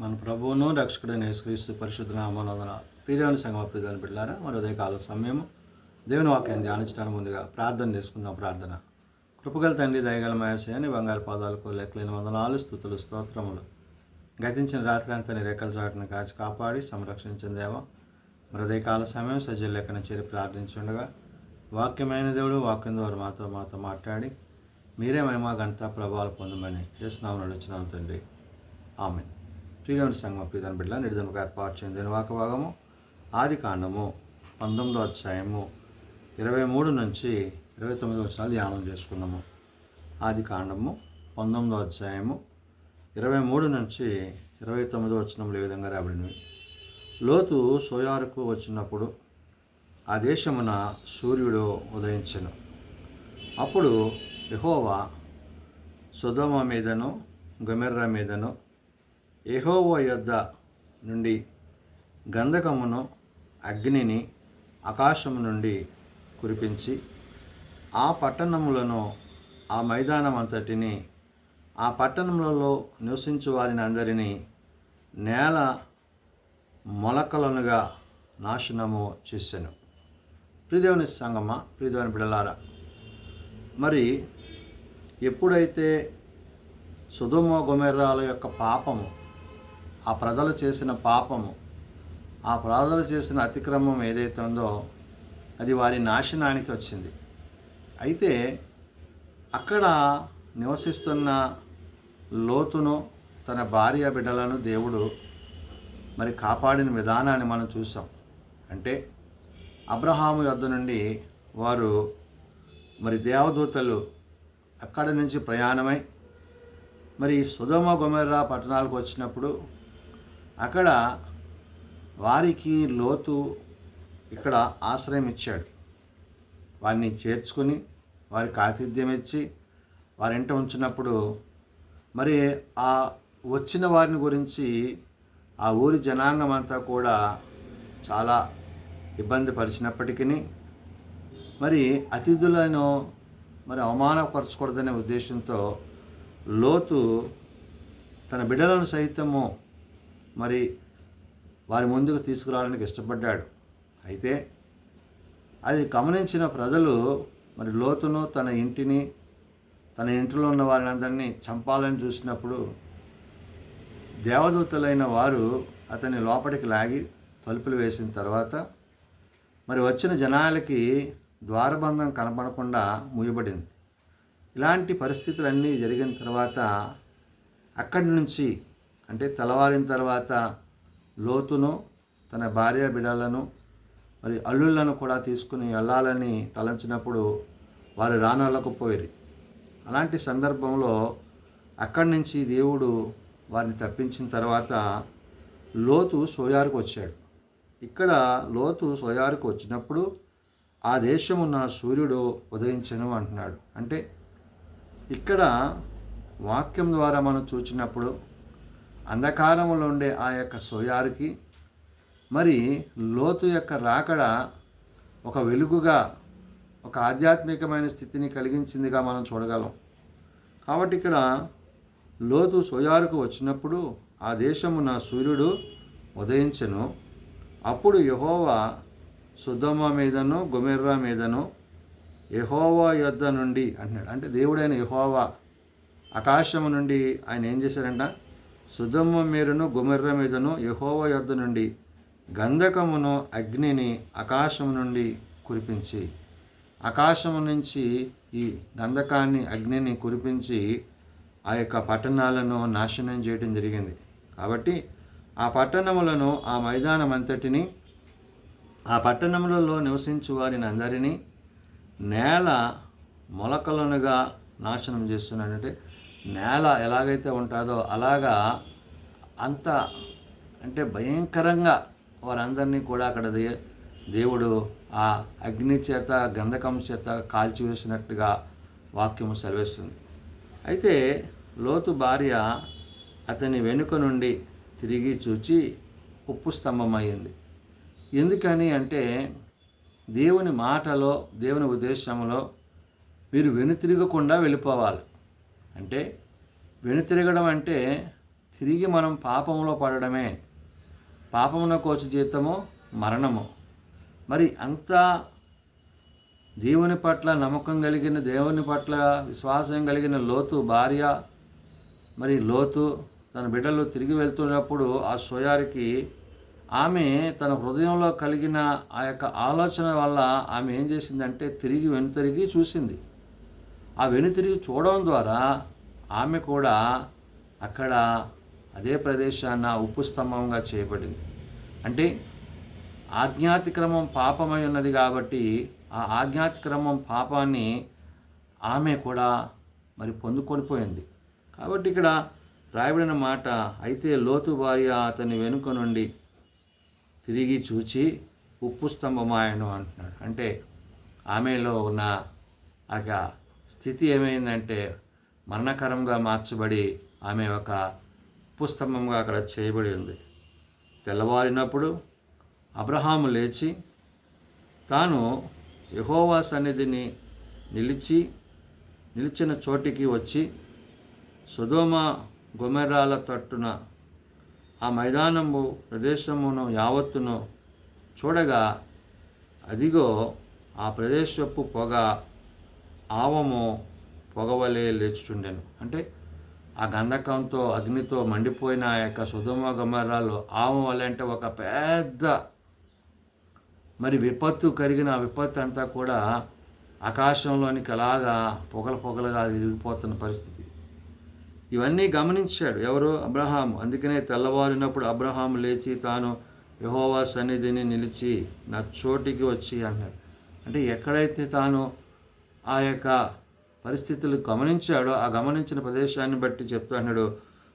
మన ప్రభువును రక్షకుడైన యేసుక్రీస్తు పరిశుద్ధ నామమున ప్రియదేవుని సంగమ ప్రియదేవుని బిడ్డలారా మరి ఉదయకాల సమయము దేవుని వాక్యాన్ని ధ్యానించడానికి ముందుగా ప్రార్థన చేసుకుందాం. ప్రార్థన. కృపగల తండ్రి, దయగల మహేశయాన్ని బంగారు పాదాలకు లెక్కలేని వందనాలు, స్తుతులు, స్తోత్రములు. గతించిన రాత్రి అంతా నీ రెక్కల చాటును కాచి కాపాడి సంరక్షించిన దేవ మరి ఉదయకాల సమయం సజ్జల లెక్కన చేరి ప్రార్థించుండగా వాక్యమైన దేవుడు వాక్యం ద్వారా మాతో మాట్లాడి మీరే మహిమ ఘనత ప్రభావాలు పొందమని యేసునామమున అడుగుచున్నాం తండ్రి. ఆమేన్. ప్రియదేవుని సంగమ ప్రియదేవుని బిడ్డ నిర్ధముగా ఏర్పాటు చేయండి. దీని వాక్య భాగము ఆదికాండము 19వ అధ్యాయము 23 నుంచి 29 వచనాలు ధ్యానం చేసుకున్నాము. ఆదికాండము 19వ అధ్యాయము 23 నుంచి 29 వచనములు ఈ విధంగా రాబడినవి. లోతు సోయారుకు వచ్చినప్పుడు ఆ దేశమున సూర్యుడు ఉదయించెను. అప్పుడు యెహోవా సొదొమ మీదను గొమొర్రా మీదను యెహోవా యొద్ద నుండి గంధకమును అగ్నిని ఆకాశము నుండి కురిపించి ఆ పట్టణములను ఆ మైదానం అంతటిని ఆ పట్టణములలో నివసించు వారిని అందరినీ నేల మొలకలనుగా నాశనము చేసెను. ప్రియదేవుని సంగమ ప్రియదేవుని బిడ్డలారా, మరి ఎప్పుడైతే సొదొమ గొమొర్రాల యొక్క పాపము, ఆ ప్రజలు చేసిన పాపము, ఆ ప్రజలు చేసిన అతిక్రమం ఏదైతే ఉందో అది వారి నాశనానికి వచ్చింది. అయితే అక్కడ నివసిస్తున్న లోతును తన భార్య బిడ్డలను దేవుడు మరి కాపాడిన విధానాన్ని మనం చూసాం. అంటే అబ్రహాము యొద్ద నుండి వారు మరి దేవదూతలు అక్కడి నుంచి ప్రయాణమై మరి సొదొమ గొమొర్రా పట్టణాలకు వచ్చినప్పుడు అక్కడ వారికి లోతు ఇక్కడ ఆశ్రయం ఇచ్చాడు. వారిని చేర్చుకుని వారికి ఆతిథ్యం ఇచ్చి వారింట ఉంచినప్పుడు మరి ఆ వచ్చిన వారిని గురించి ఆ ఊరి జనాంగం అంతా కూడా చాలా ఇబ్బంది పరిచినప్పటికీ మరి అతిథులను మరి అవమానపరచకూడదనే ఉద్దేశంతో లోతు తన బిడ్డలను సైతము మరి వారి ముందుకు తీసుకురావడానికి ఇష్టపడ్డాడు. అయితే అది గమనించిన ప్రజలు మరి లోతును తన ఇంటిని, తన ఇంటిలో ఉన్న వారిని అందరినీ చంపాలని చూసినప్పుడు దేవదూతలైన వారు అతన్ని లోపలికి లాగి తలుపులు వేసిన తర్వాత మరి వచ్చిన జనాలకి ద్వారబంధం కనపడకుండా మూయబడింది. ఇలాంటి పరిస్థితులన్నీ జరిగిన తర్వాత అక్కడి నుంచి అంటే తెల్లవారిన తర్వాత లోతును తన భార్య బిడ్డలను మరి అల్లుళ్లను కూడా తీసుకుని వెళ్ళాలని తలంచినప్పుడు వారు రానొల్లకపోయారు. అలాంటి సందర్భంలో అక్కడి నుంచి దేవుడు వారిని తప్పించిన తర్వాత లోతు సోయారుకు వచ్చాడు. ఇక్కడ లోతు సోయారుకు వచ్చినప్పుడు ఆ దేశమున్న సూర్యుడు ఉదయించెను అంటున్నాడు. అంటే ఇక్కడ వాక్యం ద్వారా మనం చూచినప్పుడు అంధకారంలో ఉండే ఆ యొక్క సోయారుకి మరి లోతు యొక్క రాకడ ఒక వెలుగుగా, ఒక ఆధ్యాత్మికమైన స్థితిని కలిగించిందిగా మనం చూడగలం. కాబట్టి ఇక్కడ లోతు సోయారుకు వచ్చినప్పుడు ఆ దేశమున సూర్యుడు ఉదయించెను. అప్పుడు యెహోవా సొదొమ మీదను గొమొర్రా మీదను యెహోవా యొద్ద నుండి అంటున్నాడు. అంటే దేవుడైన యెహోవా ఆకాశము నుండి ఆయన ఏం చేశారంట, సొదొమ మీదను గొమొర్రా మీదను యెహోవా యొద్ద నుండి గంధకమును అగ్నిని ఆకాశము నుండి కురిపించి, ఆకాశము నుంచి ఈ గంధకాన్ని అగ్నిని కురిపించి ఆ యొక్క పట్టణాలను నాశనం చేయడం జరిగింది. కాబట్టి ఆ పట్టణములను, ఆ మైదానం అంతటిని, ఆ పట్టణములలో నివసించు వారిని అందరినీ నేల మొలకలనుగా నాశనం చేస్తున్నాడంటే నేల ఎలాగైతే ఉంటుందో అలాగా అంత అంటే భయంకరంగా వారందరినీ కూడా అక్కడ దేవుడు ఆ అగ్ని చేత గంధకం చేత కాల్చివేసినట్టుగా వాక్యము సెలవిస్తుంది. అయితే లోతు భార్య అతని వెనుక నుండి తిరిగి చూచి ఉప్పు స్తంభమయ్యింది. ఎందుకని అంటే దేవుని మాటలో, దేవుని ఉద్దేశంలో వీరు వెనుతిరగకుండా వెళ్ళిపోవాలి. అంటే వెనుతిరగడం అంటే తిరిగి మనం పాపంలో పడడమే. పాపమునకు వచ్చే జీతము మరణము. మరి అంతా దేవుని పట్ల నమ్మకం కలిగిన, దేవుని పట్ల విశ్వాసం కలిగిన లోతు భార్య, మరి లోతు తన బిడ్డలు తిరిగి వెళ్తున్నప్పుడు ఆ సోయారికి ఆమె తన హృదయంలో కలిగిన ఆ యొక్క ఆలోచన వల్ల ఆమె ఏం చేసిందంటే వెనుతిరిగి చూసింది. ఆ వెనుతిరిగి చూడడం ద్వారా ఆమె కూడా అక్కడ అదే ప్రదేశాన ఉప్పు స్తంభంగా చేయబడింది. అంటే ఆజ్ఞాతిక్రమం పాపమై ఉన్నది కాబట్టి ఆ ఆజ్ఞాతిక్రమం పాపాన్ని ఆమె కూడా మరి పొందుకొని పోయింది. కాబట్టి ఇక్కడ రాయబడిన మాట, అయితే లోతు భార్య అతని వెనుక నుండి తిరిగి చూచి ఉప్పు స్తంభమాయను అంటున్నాడు. అంటే ఆమెలో ఉన్న ఆ స్థితి ఏమైందంటే మరణకరంగా మార్చబడి ఆమె ఒక ఉప్పు స్తంభంగా అక్కడ చేయబడి ఉంది. తెల్లవారినప్పుడు అబ్రహాము లేచి తాను యెహోవా సన్నిధిని నిలిచిన చోటికి వచ్చి సొదొమ గొమొర్రాల తట్టున ఆ మైదానము ప్రదేశమును యావత్తును చూడగా అదిగో ఆ ప్రదేశపు పొగ ఆవము పొగవలే లేచుచుండెను. అంటే ఆ గంధకంతో అగ్నితో మండిపోయిన ఆ యొక్క సొదొమ గొమొర్రాలు ఆవం వలె, అంటే ఒక పెద్ద మరి విపత్తు కలిగిన ఆ విపత్తు అంతా కూడా ఆకాశంలోనికి అలాగా పొగలుగా తిరిగిపోతున్న పరిస్థితి. ఇవన్నీ గమనించాడు ఎవరు? అబ్రహాము. అందుకనే తెల్లవారినప్పుడు అబ్రహాము లేచి తాను యెహోవా సన్నిధిని నిలిచి నా చోటికి వచ్చి అన్నాడు. అంటే ఎక్కడైతే తాను ఆ యొక్క పరిస్థితులు గమనించాడో ఆ గమనించిన ప్రదేశాన్ని బట్టి చెప్తూ అన్నాడు,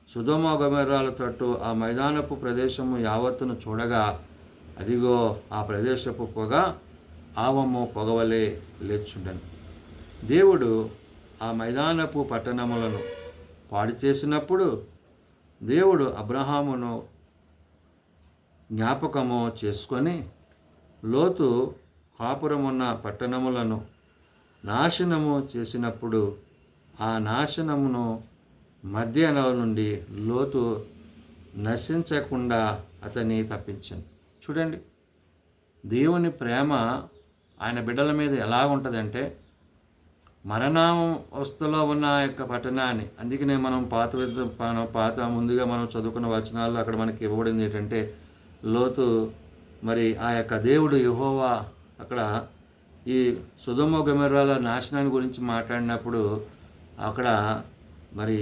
సొదొమ గొమొర్రాల తట్టు ఆ మైదానపు ప్రదేశము యావత్తును చూడగా అదిగో ఆ ప్రదేశపు పొగ ఆవము పొగవలే లేచుండెను. దేవుడు ఆ మైదానపు పట్టణములను పాడు చేసినప్పుడు దేవుడు అబ్రహామును జ్ఞాపకము చేసుకొని లోతు కాపురమున్న పట్టణములను నాశనము చేసినప్పుడు ఆ నాశనమును మధ్యలో నుండి లోతు నశించకుండా అతన్ని తప్పించాను. చూడండి, దేవుని ప్రేమ ఆయన బిడ్డల మీద ఎలా ఉంటుందంటే మరణావస్థలో ఉన్న ఆ యొక్క పట్టణాన్ని, అందుకనే మనం ముందుగా మనం చదువుకున్న వచనాల్లో అక్కడ మనకి ఇవ్వబడింది ఏంటంటే లోతు మరి ఆ యొక్క దేవుడు యెహోవా అక్కడ ఈ సొదొమ గొమొర్రాల నాశనాన్ని గురించి మాట్లాడినప్పుడు అక్కడ మరి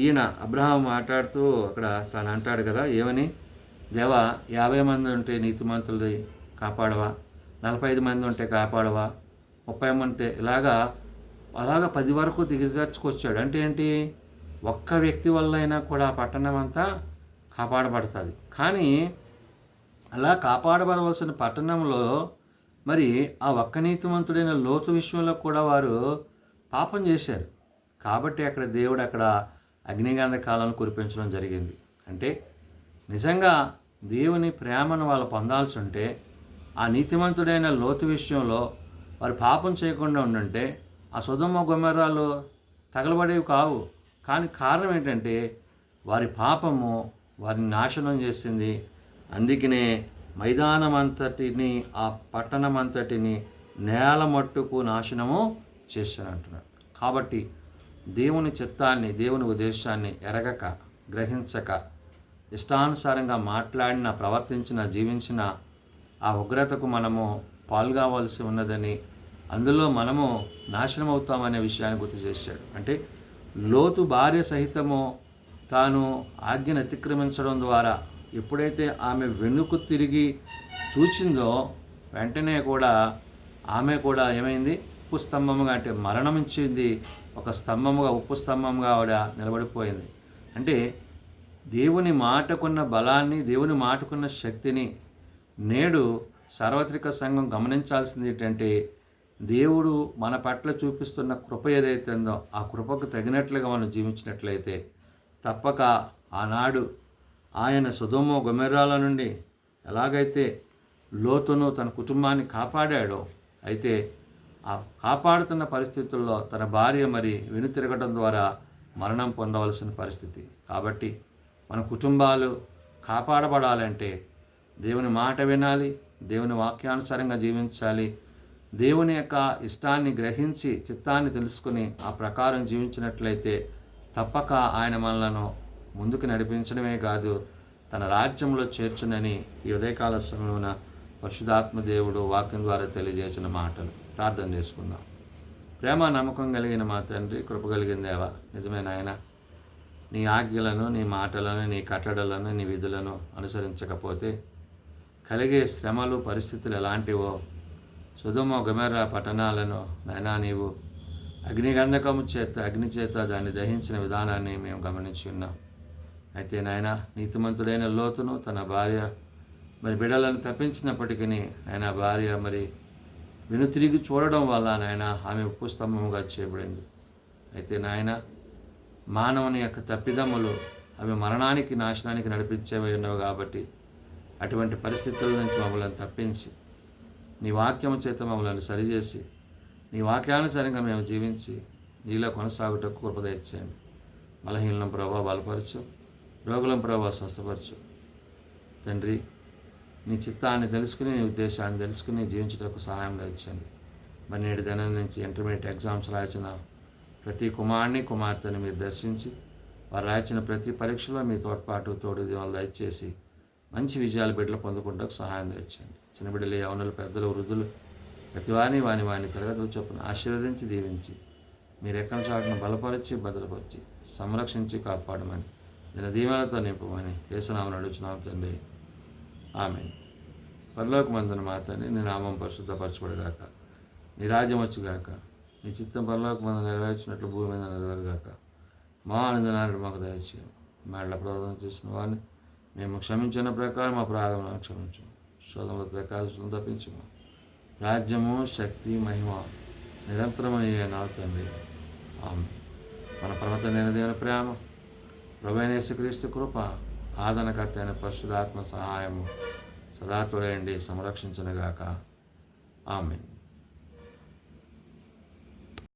ఈయన అబ్రహాం మాట్లాడుతూ అక్కడ తాను అంటాడు కదా, ఏమని, దేవా 50 మంది ఉంటే నీతిమంతులు కాపాడవా, 45 మంది ఉంటే కాపాడవా, 30 మంది ఉంటే అలాగా 10 వరకు దిగజార్చుకొచ్చాడు. అంటే ఏంటి, ఒక్క వ్యక్తి వల్ల అయినా కూడా పట్టణం అంతా కాపాడబడుతుంది. కానీ అలా కాపాడబడవలసిన పట్టణంలో మరి ఆ ఒక్క నీతిమంతుడైన లోతు విషయంలో కూడా వారు పాపం చేశారు. కాబట్టి అక్కడ దేవుడు అగ్నిగంధ కాలను కురిపించడం జరిగింది. అంటే నిజంగా దేవుని ప్రేమను వాళ్ళు పొందాల్సి ఉంటే ఆ నీతిమంతుడైన లోతు విషయంలో వారు పాపం చేయకుండా ఉండుంటే ఆ సొదొమ గొమొర్రాలు తగలబడేవి కావు. కానీ కారణం ఏంటంటే వారి పాపము వారిని నాశనం చేసింది. అందుకనే మైదానం అంతటిని, ఆ పట్టణం అంతటిని నేల మట్టుకు నాశనము చేశాను అంటున్నాడు. కాబట్టి దేవుని చిత్తాన్ని, దేవుని ఉద్దేశాన్ని ఎరగక, గ్రహించక, ఇష్టానుసారంగా మాట్లాడిన, ప్రవర్తించిన, జీవించిన ఆ ఉగ్రతకు మనము పాల్గొవలసి ఉన్నదని, అందులో మనము నాశనం అవుతామనే విషయాన్ని గుర్తు చేశాడు. అంటే లోతు భార్య సహితము తాను ఆజ్ఞను అతిక్రమించడం ద్వారా ఎప్పుడైతే ఆమె వెనుక తిరిగి చూచిందో వెంటనే కూడా ఆమె కూడా ఏమైంది, ఉప్పు స్తంభముగా, అంటే మరణమించింది, ఒక స్తంభముగా, ఉప్పు స్తంభంగా ఆవిడ నిలబడిపోయింది. అంటే దేవుని మాటకున్న బలాన్ని, దేవుని మాటకున్న శక్తిని నేడు సార్వత్రిక సంఘం గమనించాల్సింది ఏంటంటే దేవుడు మన పట్ల చూపిస్తున్న కృప ఏదైతే ఉందో ఆ కృపకు తగినట్లుగా మనం జీవించినట్లయితే తప్పక ఆనాడు ఆయన సొదొమ గొమొర్రాల నుండి ఎలాగైతే లోతును తన కుటుంబాన్ని కాపాడాడో, అయితే ఆ కాపాడుతున్న పరిస్థితుల్లో తన భార్య మరి వెనుతిరగడం ద్వారా మరణం పొందవలసిన పరిస్థితి. కాబట్టి మన కుటుంబాలు కాపాడబడాలంటే దేవుని మాట వినాలి, దేవుని వాక్యానుసారంగా జీవించాలి. దేవుని యొక్క ఇష్టాన్ని గ్రహించి చిత్తాన్ని తెలుసుకుని ఆ ప్రకారం జీవించినట్లయితే తప్పక ఆయన మనలను ముందుకు నడిపించడమే కాదు, తన రాజ్యంలో చేర్చునని ఈ ఉదయకాల సమయమున పరిశుద్ధాత్మ దేవుడు వాక్యం ద్వారా తెలియజేసిన మాటలు. ప్రార్థన చేసుకుందాం. ప్రేమ నమ్మకం కలిగిన మా తండ్రి, కృప కలిగిన దేవా, నిజమైన ఆయన, నీ ఆజ్ఞలను, నీ మాటలను, నీ కట్టడలను, నీ విధులను అనుసరించకపోతే కలిగే శ్రమలు, పరిస్థితులు ఎలాంటివో సొదొమ గొమొర్రా పట్టణాలను నాయనా నీవు అగ్ని చేత దాన్ని దహించిన విధానాన్ని మేము గమనించి ఉన్నాం. అయితే నాయన నీతిమంతుడైన లోతును తన భార్య బిడ్డలను తప్పించినప్పటికీ ఆయన భార్య వెనుతిరిగి చూడడం వల్ల నాయన ఆమె ఉప్పు స్తంభముగా చేయబడింది. అయితే నాయన మానవుని యొక్క తప్పిదమ్ములు అవి మరణానికి, నాశనానికి నడిపించేవి ఉన్నవి కాబట్టి అటువంటి పరిస్థితుల నుంచి మమ్మల్ని తప్పించి నీ వాక్యము చేత మమ్మల్ని సరిచేసి నీ వాక్యానుసారంగా మేము జీవించి నీలో కొనసాగుటకు కృప దయచేయండి. బలహీనం ప్రభావ బలపరచు, రోగులం ప్రభావ స్వస్థపరచు తండ్రి. నీ చిత్తాన్ని తెలుసుకుని, నీ ఉద్దేశాన్ని తెలుసుకుని జీవించడానికి సహాయం దయచేయండి. నేటి దినం నుంచి ఇంటర్మీడియట్ ఎగ్జామ్స్ రాసిన ప్రతి కుమారుని, కుమార్తెను మీరు దర్శించి వారు రాయించిన ప్రతి పరీక్షలో మీ తోడ్పాటు, తోడు దీవెనలు దయచేసి మంచి విజయాలు బిడ్డలు పొందుకుంటూ సహాయం దయచేయండి. చిన్న బిడ్డలు, యవనులు, పెద్దలు, వృద్ధులు ప్రతి వాని తరగతులు చొప్పున ఆశీర్వదించి దీవించి మీరు ఎక్కడి చాటును బలపరిచి, భద్రపరిచి, సంరక్షించి కాపాడమని, దీని దీవెనలతో నింపమని యేసునామమున అడుగుచున్నాము తండ్రి. ఆమేన్. పరలోకమందున మా తండ్రి, నీ నామం పరిశుద్ధపరచబడుగాక, నీ రాజ్యం వచ్చుగాక, నీ చిత్తం పరలోకమందు నెరవేర్చినట్లు భూమి మీద నెరవేరుగాక. మా ఆనందనాన్ని మాకు దయచేయం. మేళ్ళ ప్రార్థన చేసిన వారిని మేము క్షమించిన ప్రకారం మా ప్రార్థనను క్షమించము. శోధనలతో కాల్చులను తప్పించము. రాజ్యము, శక్తి, మహిమ నిరంతరము నీవే నా తండ్రి. ఆమేన్. మన పరమతండ్రి దేవుని ప్రేమ, ప్రభువైన యేసుక్రీస్తు కృప, ఆదరణకర్త అయిన పరిశుద్ధాత్మ సహాయము సదా తోడయండి సంరక్షించునుగాక. ఆమేన్.